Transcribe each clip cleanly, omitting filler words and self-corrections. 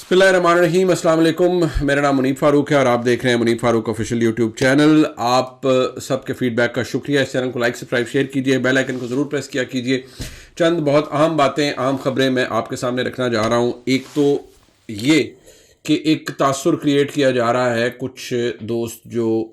بسم اللہ الرحمن الرحیم. السلام علیکم. میرا نام منیب فاروق ہے اور آپ دیکھ رہے ہیں منیب فاروق آفیشیل یوٹیوب چینل. آپ سب کے فیڈ بیک کا شکریہ. اس چینل کو لائک سبسکرائب شیئر کیجیے, بیل آئیکن کو ضرور پریس کیا کیجیے. چند بہت اہم باتیں, اہم خبریں میں آپ کے سامنے رکھنا جا رہا ہوں. ایک تو یہ کہ ایک تاثر کریٹ کیا جا رہا ہے, کچھ دوست جو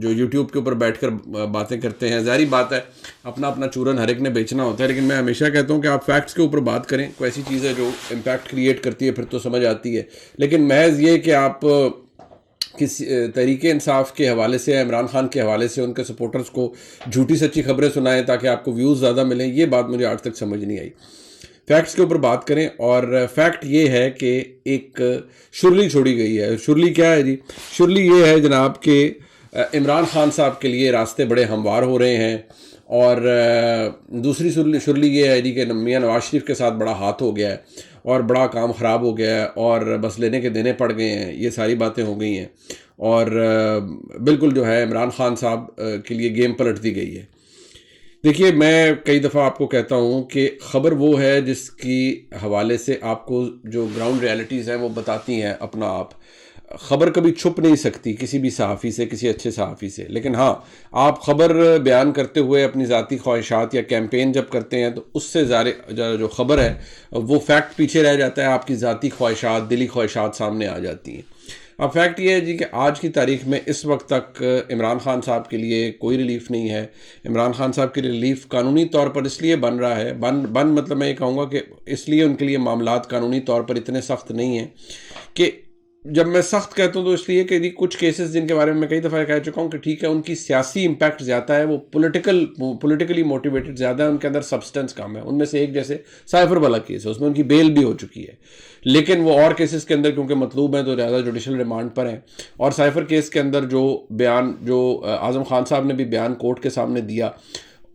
یوٹیوب کے اوپر بیٹھ کر باتیں کرتے ہیں. ظاہری بات ہے اپنا اپنا چورن ہر ایک نے بیچنا ہوتا ہے, لیکن میں ہمیشہ کہتا ہوں کہ آپ فیکٹس کے اوپر بات کریں. کوئی ایسی چیز ہے جو امپیکٹ کریٹ کرتی ہے پھر تو سمجھ آتی ہے, لیکن محض یہ کہ آپ کسی تحریک انصاف کے حوالے سے, عمران خان کے حوالے سے ان کے سپورٹرز کو جھوٹی سچی خبریں سنائیں تاکہ آپ کو ویوز زیادہ ملیں, یہ بات مجھے آج تک سمجھ نہیں آئی. فیکٹس کے اوپر بات کریں. اور فیکٹ یہ ہے کہ ایک شرلی چھوڑی گئی ہے. شرلی کیا ہے جی؟ شرلی یہ ہے جناب کہ عمران خان صاحب کے لیے راستے بڑے ہموار ہو رہے ہیں, اور دوسری شرلی یہ ہے جی کہ میاں نواز شریف کے ساتھ بڑا ہاتھ ہو گیا ہے اور بڑا کام خراب ہو گیا ہے اور بس لینے کے دینے پڑ گئے ہیں. یہ ساری باتیں ہو گئی ہیں اور بالکل جو ہے عمران خان صاحب کے لیے گیم پلٹ دی گئی ہے. دیکھیے, میں کئی دفعہ آپ کو کہتا ہوں کہ خبر وہ ہے جس کی حوالے سے آپ کو جو گراؤنڈ ریالٹیز ہیں وہ بتاتی ہیں اپنا آپ. خبر کبھی چھپ نہیں سکتی کسی بھی صحافی سے, کسی اچھے صحافی سے, لیکن ہاں آپ خبر بیان کرتے ہوئے اپنی ذاتی خواہشات یا کیمپین جب کرتے ہیں تو اس سے جو خبر ہے وہ فیکٹ پیچھے رہ جاتا ہے, آپ کی ذاتی خواہشات, دلی خواہشات سامنے آ جاتی ہیں. اب فیکٹ یہ ہے جی کہ آج کی تاریخ میں اس وقت تک عمران خان صاحب کے لیے کوئی ریلیف نہیں ہے. عمران خان صاحب کے لیے ریلیف قانونی طور پر اس لیے بن رہا ہے, مطلب میں یہ کہوں گا کہ اس لیے ان کے لیے معاملات قانونی طور پر اتنے سخت نہیں ہیں. کہ جب میں سخت کہتا ہوں تو اس لیے کہ کچھ کیسز جن کے بارے میں کئی دفعہ کہہ چکا ہوں کہ ٹھیک ہے ان کی سیاسی امپیکٹ زیادہ ہے, وہ پولیٹیکلی موٹیویٹڈ زیادہ ہے, ان کے اندر سبسٹنس کم ہے. ان میں سے ایک جیسے سائفر والا کیس ہے, اس میں ان کی بیل بھی ہو چکی ہے, لیکن وہ اور کیسز کے اندر کیونکہ مطلوب ہیں تو زیادہ جوڈیشل ریمانڈ پر ہیں. اور سائفر کیس کے اندر جو بیان جو اعظم خان صاحب نے بھی بیان کورٹ کے سامنے دیا,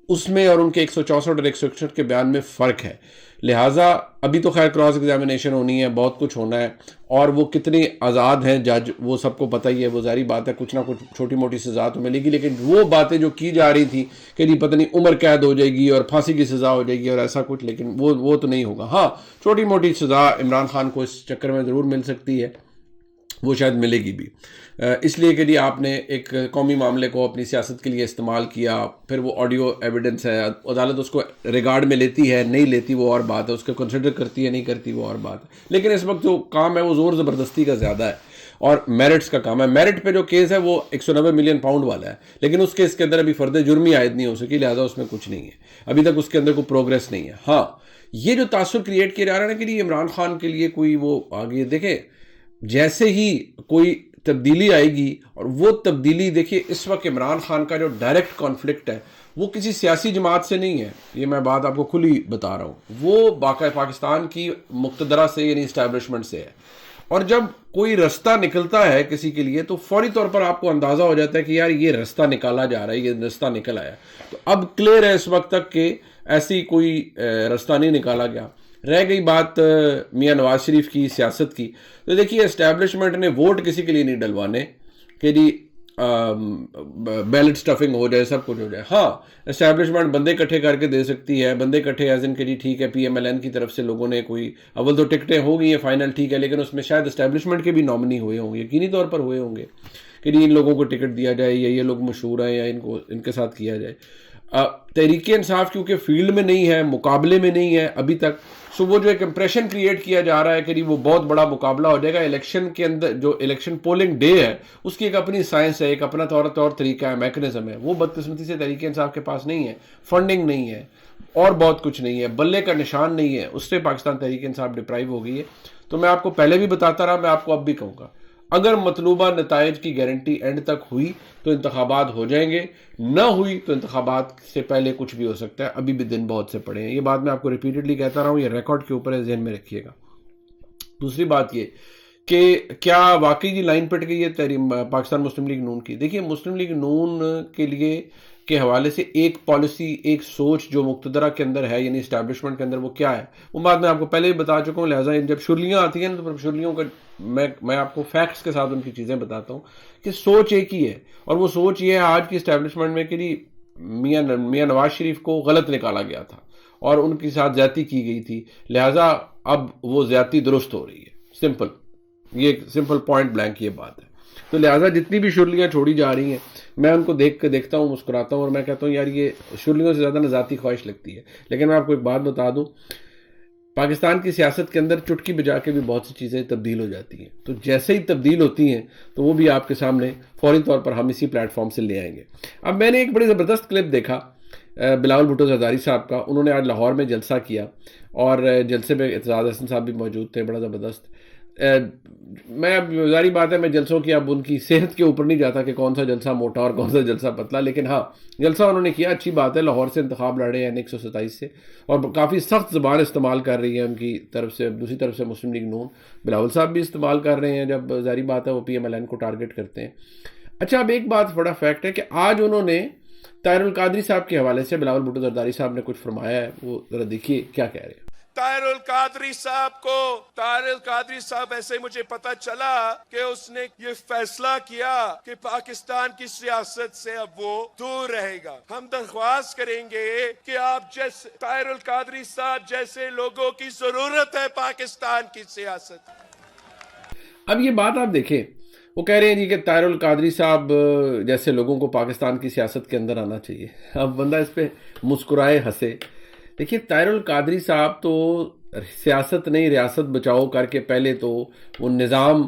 اس میں اور ان کے 164 اور 161 کے بیان میں فرق ہے. لہٰذا ابھی تو خیر کراس ایگزامینیشن ہونی ہے, بہت کچھ ہونا ہے, اور وہ کتنے آزاد ہیں جج وہ سب کو پتہ ہی ہے. وہ ظاہری بات ہے کچھ نہ کچھ چھوٹی موٹی سزا تو ملے گی, لیکن وہ باتیں جو کی جا رہی تھی کہ جی پتہ نہیں عمر قید ہو جائے گی اور پھانسی کی سزا ہو جائے گی اور ایسا کچھ, لیکن وہ تو نہیں ہوگا. ہاں چھوٹی موٹی سزا عمران خان کو اس چکر میں ضرور مل سکتی ہے, وہ شاید ملے گی بھی, اس لیے کہ جی آپ نے ایک قومی معاملے کو اپنی سیاست کے لیے استعمال کیا. پھر وہ آڈیو ایویڈنس ہے, عدالت اس کو ریگارڈ میں لیتی ہے نہیں لیتی وہ اور بات ہے, اس کو کنسیڈر کرتی ہے نہیں کرتی وہ اور بات ہے. لیکن اس وقت جو کام ہے وہ زور زبردستی کا زیادہ ہے اور میرٹس کا کام ہے. میرٹ پہ جو کیس ہے وہ 190 ملین پاؤنڈ والا ہے, لیکن اس کیس کے اندر ابھی فرد جرمی عائد نہیں ہو سکی, لہٰذا اس میں کچھ نہیں ہے, ابھی تک اس کے اندر کوئی پروگریس نہیں ہے. ہاں یہ جو تاثر کریٹ کیا جا رہا ہے نا کہ جی عمران خان کے لیے کوئی وہ آگے, دیکھیں جیسے ہی کوئی تبدیلی آئے گی, اور وہ تبدیلی دیکھیے اس وقت عمران خان کا جو ڈائریکٹ کانفلکٹ ہے وہ کسی سیاسی جماعت سے نہیں ہے, یہ میں بات آپ کو کھلی بتا رہا ہوں, وہ باقاعدہ پاکستان کی مقتدرہ سے یعنی اسٹیبلشمنٹ سے ہے. اور جب کوئی رستہ نکلتا ہے کسی کے لیے تو فوری طور پر آپ کو اندازہ ہو جاتا ہے کہ یار یہ رستہ نکالا جا رہا ہے, یہ رستہ نکل آیا. تو اب کلیئر ہے اس وقت تک کہ ایسی کوئی رستہ نہیں نکالا گیا. رہ گئی بات میاں نواز شریف کی سیاست کی, تو دیکھیے اسٹیبلشمنٹ نے ووٹ کسی کے لیے نہیں ڈلوانے کہ جی بیلٹ سٹفنگ ہو جائے, سب کچھ ہو جائے. ہاں اسٹیبلشمنٹ بندے اکٹھے کر کے دے سکتی ہے, بندے اکٹھے ایز ان کہ جی ٹھیک ہے پی ایم ایل این کی طرف سے لوگوں نے کوئی اول تو ٹکٹیں ہو گئی ہیں فائنل, ٹھیک ہے, لیکن اس میں شاید اسٹیبلشمنٹ کے بھی نامنی ہوئے ہوں گے, یقینی طور پر ہوئے ہوں گے کہ جی ان لوگوں کو ٹکٹ دیا جائے یا یہ لوگ مشہور ہیں یا ان کے ساتھ کیا جائے. تحریک انصاف کیونکہ فیلڈ میں نہیں ہے, مقابلے میں نہیں ہے ابھی تک, سو وہ جو ایک امپریشن کریٹ کیا جا رہا ہے کہ وہ بہت بڑا مقابلہ ہو جائے گا. الیکشن کے اندر جو الیکشن پولنگ ڈے ہے اس کی ایک اپنی سائنس ہے, ایک اپنا طور طریقہ ہے, میکنزم ہے, وہ بدقسمتی سے تحریک انصاف کے پاس نہیں ہے. فنڈنگ نہیں ہے اور بہت کچھ نہیں ہے, بلے کا نشان نہیں ہے, اس سے پاکستان تحریک انصاف ڈپرائیو ہو گئی ہے. تو میں آپ کو پہلے بھی بتاتا رہا, میں آپ کو اب بھی کہوں گا, اگر مطلوبہ نتائج کی گارنٹی اینڈ تک ہوئی تو انتخابات ہو جائیں گے, نہ ہوئی تو انتخابات سے پہلے کچھ بھی ہو سکتا ہے. ابھی بھی دن بہت سے پڑے ہیں, یہ بات میں آپ کو ریپیٹڈلی کہتا رہا ہوں, یہ ریکارڈ کے اوپر ہے, ذہن میں رکھیے گا. دوسری بات یہ کہ کیا واقعی یہ لائن پٹ گئی ہے پاکستان مسلم لیگ نون کی. دیکھیے مسلم لیگ نون کے لیے کے حوالے سے ایک پالیسی, ایک سوچ جو مقتدرہ کے اندر ہے یعنی اسٹیبلشمنٹ کے اندر, وہ کیا ہے وہ بات میں آپ کو پہلے بھی بتا چکا ہوں. لہٰذا جب شرلیاں آتی ہیں تو شرلیوں کا میں آپ کو فیکٹس کے ساتھ ان کی چیزیں بتاتا ہوں کہ سوچ ایک ہی ہے, اور وہ سوچ یہ ہے آج کی اسٹیبلشمنٹ میں کہ میاں نواز شریف کو غلط نکالا گیا تھا اور ان کے ساتھ زیادتی کی گئی تھی، لہٰذا اب وہ زیادتی درست ہو رہی ہے. سمپل، یہ ایک سمپل پوائنٹ بلینک یہ بات ہے. تو لہٰذا جتنی بھی شرلیاں چھوڑی جا رہی ہیں میں ان کو دیکھتا ہوں، مسکراتا ہوں، اور میں کہتا ہوں یار یہ شرلیوں سے زیادہ نہ ذاتی خواہش لگتی ہے. لیکن میں آپ کو ایک بات بتا دوں، پاکستان کی سیاست کے اندر چٹکی بجا کے بھی بہت سی چیزیں تبدیل ہو جاتی ہیں. تو جیسے ہی تبدیل ہوتی ہیں تو وہ بھی آپ کے سامنے فوری طور پر ہم اسی پلیٹ فارم سے لے آئیں گے. اب میں نے ایک بڑی زبردست کلپ دیکھا بلاول بھٹو زرداری صاحب کا. انہوں نے آج لاہور میں جلسہ کیا اور جلسے میں اعتزاز احسن صاحب بھی موجود تھے، بڑا زبردست. میں اب ظاہری بات ہے میں جلسوں کی اب ان کی صحت کے اوپر نہیں جاتا کہ کون سا جلسہ موٹا اور کون سا جلسہ پتلا، لیکن ہاں جلسہ انہوں نے کیا، اچھی بات ہے. لاہور سے انتخاب لڑے ہیں 127 سے، اور کافی سخت زبان استعمال کر رہی ہے ان کی طرف سے. دوسری طرف سے مسلم لیگ نون بلاول صاحب بھی استعمال کر رہے ہیں، جب ظاہری بات ہے وہ پی ایم ایل این کو ٹارگٹ کرتے ہیں. اچھا اب ایک بات بڑا فیکٹ ہے کہ آج انہوں نے طاہر القادری صاحب کے حوالے سے بلاول بھٹو زرداری صاحب نے کچھ فرمایا ہے، وہ ذرا دیکھیے کیا کہہ رہے ہیں. طاہر القادری صاحب ایسے مجھے پتا چلا کہ اس نے یہ فیصلہ کیا کہ پاکستان کی سیاست سے اب وہ دور رہے گا. ہم درخواست کریں گے کہ آپ جیسے طاہر القادری صاحب جیسے لوگوں کی ضرورت ہے پاکستان کی سیاست. اب یہ بات آپ دیکھیں، وہ کہہ رہے ہیں جی کہ طاہر القادری صاحب جیسے لوگوں کو پاکستان کی سیاست کے اندر آنا چاہیے. اب بندہ اس پہ مسکرائے ہنسے. دیکھیے طاہر القادری صاحب تو سیاست نہیں ریاست بچاؤ کر کے پہلے تو وہ نظام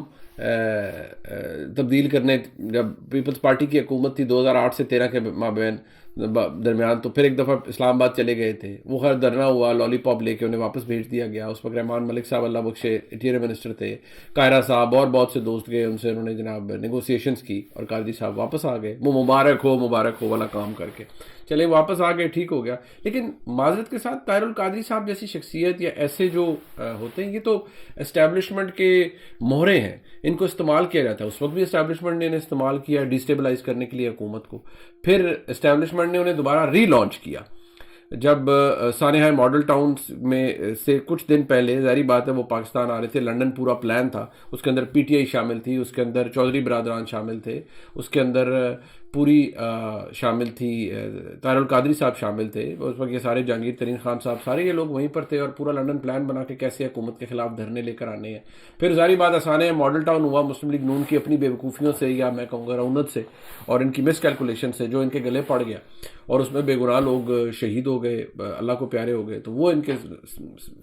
تبدیل کرنے، جب پیپلز پارٹی کی حکومت تھی 2008 سے 13 کے مابین درمیان، تو پھر ایک دفعہ اسلام آباد چلے گئے تھے. وہ خیر دھرنا ہوا، لالی پاپ لے کے انہیں واپس بھیج دیا گیا. اس وقت رحمان ملک صاحب اللہ بخشے انٹیریئر منسٹر تھے، قاہرہ صاحب اور بہت سے دوست گئے، ان سے انہوں نے جناب نیگوسیشنز کی اور قادری صاحب واپس آ گئے. وہ مبارک ہو والا کام کر کے چلے واپس آ گئے، ٹھیک ہو گیا. لیکن معذرت کے ساتھ طاہر القادری صاحب جیسی شخصیت یا ایسے جو ہوتے ہیں، یہ تو اسٹیبلشمنٹ کے مہرے ہیں، ان کو استعمال کیا جاتا ہے. اس وقت بھی اسٹیبلشمنٹ نے انہیں استعمال کیا ڈیسٹیبلائز کرنے کے لیے حکومت کو. پھر اسٹیبلشمنٹ نے انہیں دوبارہ ری لانچ کیا جب سانحہ ماڈل ٹاؤن میں سے کچھ دن پہلے. ظاہری بات ہے وہ پاکستان آ رہے تھے، لنڈن پورا پلان تھا، اس کے اندر پی ٹی آئی شامل تھی، اس کے اندر چودھری برادران شامل تھے، اس کے اندر پوری شامل تھی، طاہر القادری صاحب شامل تھے اس وقت، یہ سارے جہانگیر ترین خان صاحب سارے یہ لوگ وہیں پر تھے، اور پورا لنڈن پلان بنا کے کیسے حکومت کے خلاف دھرنے لے کر آنے ہیں. پھر ظاہری بات آسان ہے ماڈل ٹاؤن ہوا مسلم لیگ نون کی اپنی بے وقوفیوں سے، یا میں کہوں گا رونت سے اور ان کی مس کیلکولیشن سے، جو ان کے گلے پڑ گیا اور اس میں بے گناہ لوگ شہید ہو گئے، اللہ کو پیارے ہو گئے، تو وہ ان کے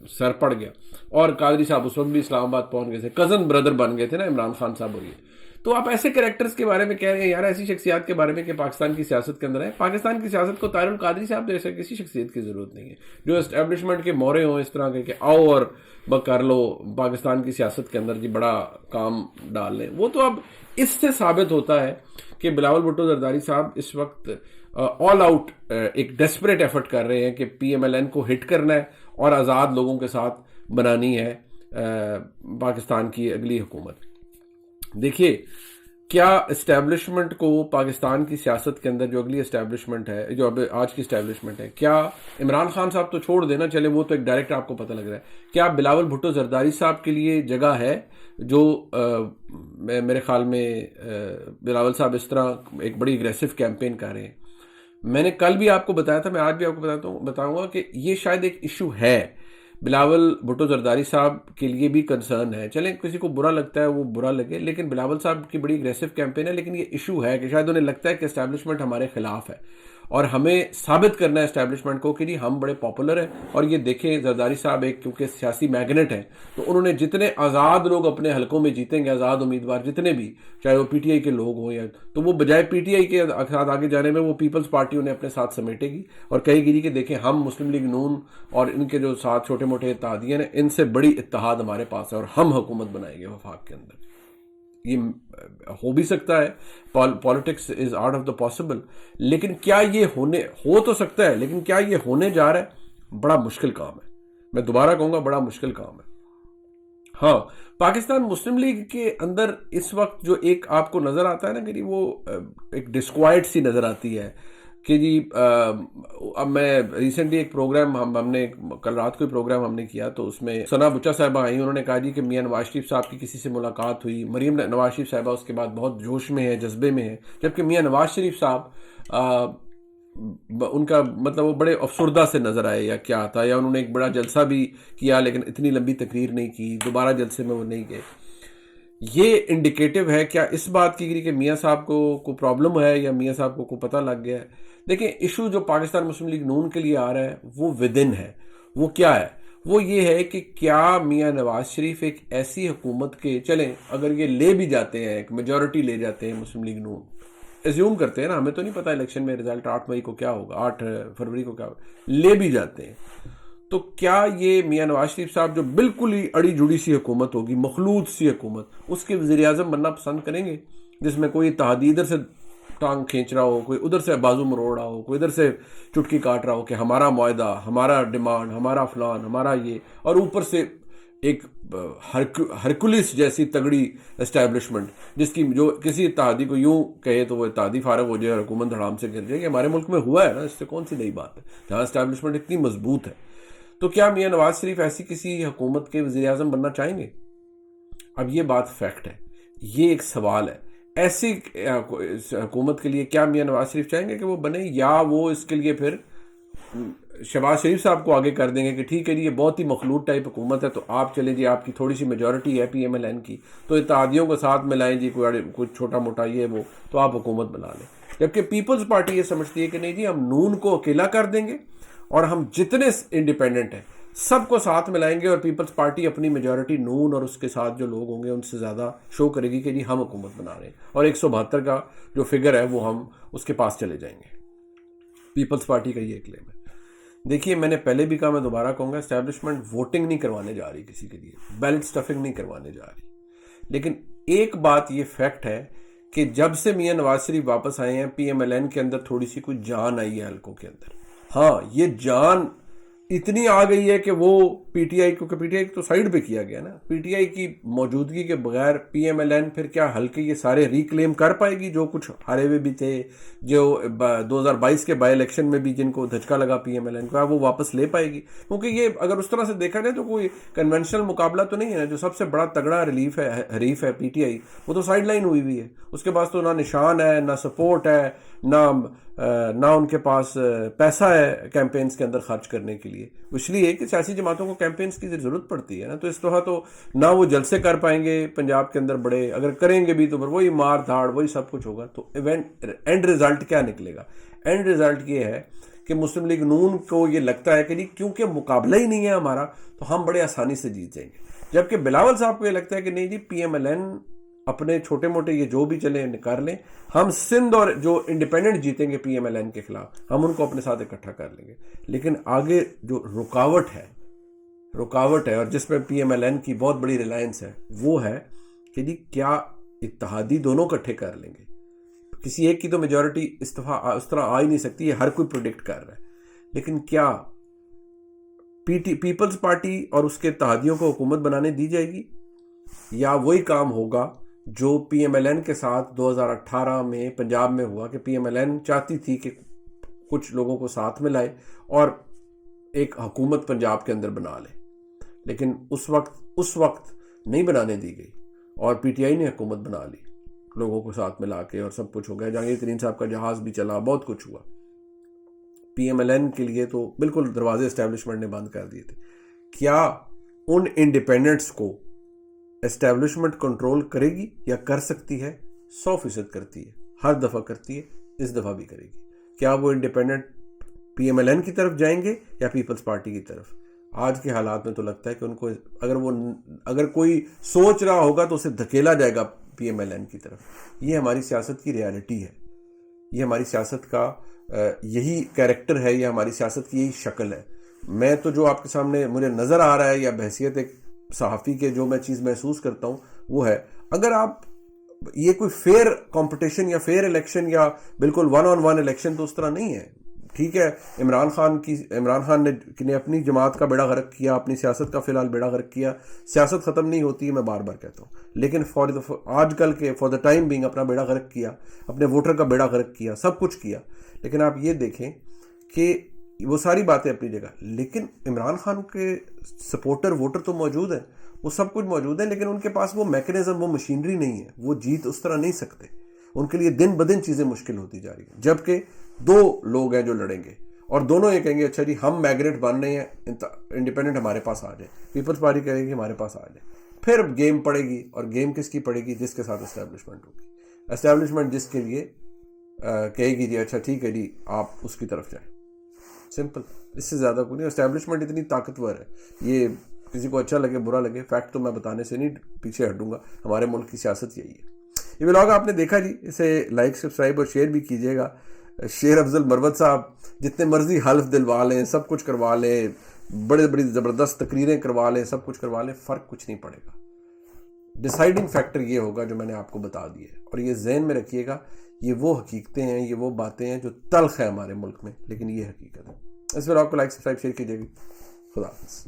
سر پڑ گیا. اور قادری صاحب اس وقت بھی اسلام آباد پہنچ گئے تھے، کزن بردر بن گئے تھے نا عمران خان صاحب. اور یہ تو آپ ایسے کریکٹرز کے بارے میں کہہ رہے ہیں یار، ایسی شخصیات کے بارے میں کہ پاکستان کی سیاست کے اندر ہے. پاکستان کی سیاست کو طاہر القادری صاحب جیسے کسی شخصیت کی ضرورت نہیں ہے جو اسٹیبلشمنٹ کے مورے ہوں اس طرح کے کہ آؤ اور کر لو پاکستان کی سیاست کے اندر جی بڑا کام ڈال لیں. وہ تو اب اس سے ثابت ہوتا ہے کہ بلاول بھٹو زرداری صاحب اس وقت آل آؤٹ ایک ڈیسپریٹ ایفرٹ کر رہے ہیں کہ پی ایم ایل این کو ہٹ کرنا ہے اور آزاد لوگوں کے ساتھ بنانی ہے پاکستان کی اگلی حکومت. دیکھیے کیا اسٹیبلشمنٹ کو پاکستان کی سیاست کے اندر جو اگلی اسٹیبلشمنٹ ہے، جو اب آج کی اسٹیبلشمنٹ ہے، کیا عمران خان صاحب تو چھوڑ دینا چلے، وہ تو ایک ڈائریکٹ آپ کو پتہ لگ رہا ہے، کیا بلاول بھٹو زرداری صاحب کے لیے جگہ ہے؟ جو میرے خیال میں بلاول صاحب اس طرح ایک بڑی اگریسو کیمپین کر رہے ہیں. میں نے کل بھی آپ کو بتایا تھا، میں آج بھی آپ کو بتاؤں گا کہ یہ شاید ایک ایشو ہے، بلاول بھٹو زرداری صاحب کے لیے بھی کنسرن ہے. چلیں کسی کو برا لگتا ہے وہ برا لگے، لیکن بلاول صاحب کی بڑی اگریسو کیمپین ہے. لیکن یہ ایشو ہے کہ شاید انہیں لگتا ہے کہ اسٹیبلشمنٹ ہمارے خلاف ہے اور ہمیں ثابت کرنا ہے اسٹیبلشمنٹ کو کہ جی ہم بڑے پاپولر ہیں. اور یہ دیکھیں زرداری صاحب ایک کیونکہ سیاسی میگنیٹ ہیں، تو انہوں نے جتنے آزاد لوگ اپنے حلقوں میں جیتیں گے، آزاد امیدوار جتنے بھی، چاہے وہ پی ٹی آئی کے لوگ ہوں یا، تو وہ بجائے پی ٹی آئی کے ساتھ آگے جانے میں وہ پیپلز پارٹی انہیں اپنے ساتھ سمیٹے گی اور کہے گی کہ دیکھیں ہم مسلم لیگ نون اور ان کے جو ساتھ چھوٹے موٹے اتحادیے ہیں ان سے بڑی اتحاد ہمارے پاس ہے اور ہم حکومت بنائیں گے وفاق کے اندر. یہ ہو بھی سکتا ہے، politics is art of the possible, لیکن کیا یہ ہو تو سکتا ہے، لیکن کیا یہ ہونے جا رہا ہے؟ بڑا مشکل کام ہے. میں دوبارہ کہوں گا بڑا مشکل کام ہے. ہاں پاکستان مسلم لیگ کے اندر اس وقت جو ایک آپ کو نظر آتا ہے نا کہ وہ ایک ڈسکوائٹ سی نظر آتی ہے کہ جی اب میں ریسنٹلی ایک پروگرام ہم نے کل رات کو پروگرام ہم نے کیا، تو اس میں ثنا بچہ صاحبہ آئیں، انہوں نے کہا جی کہ میاں نواز شریف صاحب کی کسی سے ملاقات ہوئی. مریم نواز شریف صاحبہ اس کے بعد بہت جوش میں ہے، جذبے میں ہے، جبکہ میاں نواز شریف صاحب ان کا مطلب وہ بڑے افسردہ سے نظر آئے یا کیا تھا، یا انہوں نے ایک بڑا جلسہ بھی کیا لیکن اتنی لمبی تقریر نہیں کی، دوبارہ جلسے میں وہ نہیں گئے. یہ انڈیکیٹو ہے کیا اس بات کی کہ میاں صاحب کو پرابلم ہے یا میاں صاحب کو پتہ لگ گیا ہے؟ دیکھیں ایشو جو پاکستان مسلم لیگ نون کے لیے آ رہا ہے وہ ودن ہے. وہ کیا ہے؟ وہ یہ ہے کہ کیا میاں نواز شریف ایک ایسی حکومت کے چلیں اگر یہ لے بھی جاتے ہیں، ایک میجورٹی لے جاتے ہیں مسلم لیگ نون، ایزیوم کرتے ہیں نا، ہمیں تو نہیں پتا الیکشن میں رزلٹ 8 مئی کو کیا ہوگا، 8 فروری کو کیا ہوگا، لے بھی جاتے ہیں، تو کیا یہ میاں نواز شریف صاحب جو بالکل ہی اڑی جڑی سی حکومت ہوگی، مخلوط سی حکومت، اس کے وزیر اعظم بننا پسند کریں گے جس میں کوئی اتحادی ادھر سے ٹانگ کھینچ رہا ہو، کوئی ادھر سے بازو مروڑ رہا ہو، کوئی ادھر سے چٹکی کاٹ رہا ہو کہ ہمارا معاہدہ، ہمارا ڈیمانڈ، ہمارا فلان، ہمارا یہ، اور اوپر سے ایک ہرکولس جیسی تگڑی اسٹیبلشمنٹ جس کی جو کسی اتحادی کو یوں کہے تو وہ اتحادی فارغ ہو جائے، حکومت دھڑام سے گر جائے. کہ ہمارے ملک میں ہوا ہے نا، اس سے کون سی نئی بات ہے جہاں اسٹیبلشمنٹ اتنی مضبوط ہے. تو کیا میاں نواز شریف ایسی کسی حکومت کے وزیر اعظم بننا چاہیں گے؟ اب یہ بات فیکٹ ہے، یہ ایک سوال ہے. ایسی حکومت کے لیے کیا میاں نواز شریف چاہیں گے کہ وہ بنے، یا وہ اس کے لیے پھر شہباز شریف صاحب کو آگے کر دیں گے کہ ٹھیک ہے جی یہ بہت ہی مخلوط ٹائپ حکومت ہے تو آپ چلے جی، آپ کی تھوڑی سی میجورٹی ہے پی ایم ایل این کی، تو اتحادیوں کو ساتھ ملائیں جی، کوئی چھوٹا موٹا یہ وہ، تو آپ حکومت بنا لیں. جبکہ پیپلز پارٹی یہ سمجھتی ہے کہ نہیں جی ہم نون کو اکیلا کر دیں گے اور ہم جتنے انڈیپینڈنٹ ہیں سب کو ساتھ ملائیں گے، اور پیپلز پارٹی اپنی میجورٹی نون اور اس کے ساتھ جو لوگ ہوں گے ان سے زیادہ شو کرے گی کہ جی ہم حکومت بنا رہے ہیں، اور 172 کا جو فگر ہے وہ ہم اس کے پاس چلے جائیں گے. پیپلز پارٹی کا یہ کلیم ہے. دیکھیے میں نے پہلے بھی کہا، میں دوبارہ کہوں گا، اسٹیبلشمنٹ ووٹنگ نہیں کروانے جا رہی کسی کے لیے، بیلٹ سٹفنگ نہیں کروانے جا رہی. لیکن ایک بات یہ فیکٹ ہے کہ جب سے میاں نواز شریف واپس آئے ہیں پی ایم ایل این کے اندر تھوڑی سی کوئی جان آئی ہے حلقوں کے اندر. ہاں یہ جان اتنی آ گئی ہے کہ وہ پی ٹی آئی، کیونکہ پی ٹی آئی تو سائیڈ پہ کیا گیا نا، پی ٹی آئی کی موجودگی کے بغیر پی ایم ایل این پھر کیا حلقے یہ سارے ریکلیم کر پائے گی جو کچھ ہارے ہوئے بھی تھے، جو 2022 کے بائی الیکشن میں بھی جن کو دھچکا لگا پی ایم ایل این کو، وہ واپس لے پائے گی. کیونکہ یہ اگر اس طرح سے دیکھا جائے تو کوئی کنونشنل مقابلہ تو نہیں ہے. جو سب سے بڑا تگڑا حریف ہے پی ٹی آئی، وہ تو سائیڈ لائن ہوئی ہوئی ہے، اس کے پاس تو نہ نشان ہے، نہ سپورٹ ہے، نہ ان کے پاس پیسہ ہے کیمپینز کے اندر خرچ کرنے کے لیے. اس لیے کہ سیاسی جماعتوں کو کیمپینز کی ضرورت پڑتی ہے نا، تو اس طرح تو نہ وہ جلسے کر پائیں گے پنجاب کے اندر بڑے، اگر کریں گے بھی تو پھر وہی مار دھاڑ وہی سب کچھ ہوگا. تو اینڈ رزلٹ کیا نکلے گا؟ اینڈ رزلٹ یہ ہے کہ مسلم لیگ نون کو یہ لگتا ہے کہ نہیں کیونکہ مقابلہ ہی نہیں ہے ہمارا تو ہم بڑے آسانی سے جیت جائیں گے. جبکہ بلاول صاحب کو یہ لگتا ہے کہ نہیں جی پی ایم ایل این اپنے چھوٹے موٹے یہ جو بھی چلیں کر لیں، ہم سندھ اور جو انڈیپینڈنٹ جیتیں گے پی ایم ایل این کے خلاف ہم ان کو اپنے ساتھ اکٹھا کر لیں گے. لیکن آگے جو رکاوٹ ہے اور جس میں پی ایم ایل این کی بہت بڑی ریلائنس ہے وہ ہے کہ جی کیا اتحادی دونوں اکٹھے کر لیں گے. کسی ایک کی تو میجورٹی اس طرح آ ہی نہیں سکتی، یہ ہر کوئی پروڈکٹ کر رہا ہے. لیکن کیا پیپلز پارٹی اور اس کے اتحادیوں کو حکومت بنانے دی جائے گی، یا وہی کام ہوگا جو پی ایم ایل این کے ساتھ 2018 میں پنجاب میں ہوا کہ پی ایم ایل این چاہتی تھی کہ کچھ لوگوں کو ساتھ میں لائے اور ایک حکومت پنجاب کے اندر بنا لے، لیکن اس وقت نہیں بنانے دی گئی اور پی ٹی آئی نے حکومت بنا لی لوگوں کو ساتھ ملا کے، اور سب کچھ ہو گیا. جہانگیر ترین صاحب کا جہاز بھی چلا، بہت کچھ ہوا. پی ایم ایل این کے لیے تو بالکل دروازے اسٹیبلشمنٹ نے بند کر دیے تھے. کیا ان انڈیپینڈنٹس کو اسٹیبلشمنٹ کنٹرول کرے گی یا کر سکتی ہے؟ 100% کرتی ہے، ہر دفعہ کرتی ہے، اس دفعہ بھی کرے گی. کیا وہ independent P M L N کی طرف جائیں گے یا پیپلز پارٹی کی طرف؟ آج کے حالات میں تو لگتا ہے کہ ان کو اگر کوئی سوچ رہا ہوگا تو اسے دھکیلا جائے گا پی ایم ایل این کی طرف. یہ ہماری سیاست کی ریالٹی ہے، یہ ہماری سیاست کا یہی کیریکٹر ہے، یہ ہماری سیاست کی یہی شکل ہے. میں تو جو آپ کے سامنے مجھے نظر آ رہا ہے یا بحیثیت ایک صحافی کے جو میں چیز محسوس کرتا ہوں وہ ہے، اگر آپ یہ کوئی فیئر کمپٹیشن یا فیئر الیکشن یا بالکل 1-on-1 الیکشن تو اس طرح نہیں ہے. ٹھیک ہے عمران خان نے اپنی جماعت کا بیڑا غرق کیا، اپنی سیاست کا فی الحال بیڑا غرق کیا. سیاست ختم نہیں ہوتی ہے، میں بار بار کہتا ہوں، لیکن آج کل کے فار دا ٹائم بینگ اپنا بیڑا غرق کیا، اپنے ووٹر کا بیڑا غرق کیا، سب کچھ کیا. لیکن آپ یہ دیکھیں کہ وہ ساری باتیں اپنی جگہ، لیکن عمران خان کے سپورٹر ووٹر تو موجود ہیں، وہ سب کچھ موجود ہے، لیکن ان کے پاس وہ میکنزم، وہ مشینری نہیں ہے، وہ جیت اس طرح نہیں سکتے. ان کے لیے دن بدن چیزیں مشکل ہوتی جا رہی ہیں. جبکہ دو لوگ ہیں جو لڑیں گے اور دونوں یہ کہیں گے اچھا جی ہم میگنیٹ بن رہے ہیں, انڈیپینڈنٹ ہمارے پاس آ جائے, پیپلز پارٹی کہے گی ہمارے پاس آ جائے. پھر گیم پڑے گی, اور گیم کس کی پڑے گی؟ جس کے ساتھ اسٹیبلشمنٹ ہوگی. اسٹیبلشمنٹ جس کے لیے کہے گی جی اچھا ٹھیک ہے جی آپ اس کی طرف جائیں. سمپل, اس سے زیادہ کوئی نہیں. اسٹیبلشمنٹ اتنی طاقتور ہے, یہ کسی کو اچھا لگے برا لگے, فیکٹ تو میں بتانے سے نہیں پیچھے ہٹوں گا. ہمارے ملک کی سیاست یہی ہے. یہ ولاگ آپ نے دیکھا جی, اسے لائک سبسکرائب اور شیئر بھی کیجیے گا. شیر افضل مروت صاحب جتنے مرضی حلف دلوا لیں, سب کچھ کروا لیں, بڑے بڑی زبردست تقریریں کروا لیں, سب کچھ کروا لیں, فرق کچھ نہیں پڑے گا. ڈیسائیڈنگ فیکٹر یہ ہوگا جو میں نے آپ کو بتا دیا ہے, اور یہ ذہن میں رکھیے گا, یہ وہ حقیقتیں ہیں, یہ وہ باتیں ہیں جو تلخ ہے ہمارے ملک میں, لیکن یہ حقیقت ہے. اس ولاگ کو لائک سبسکرائب شیئر کیجیے گا. خدا حافظ.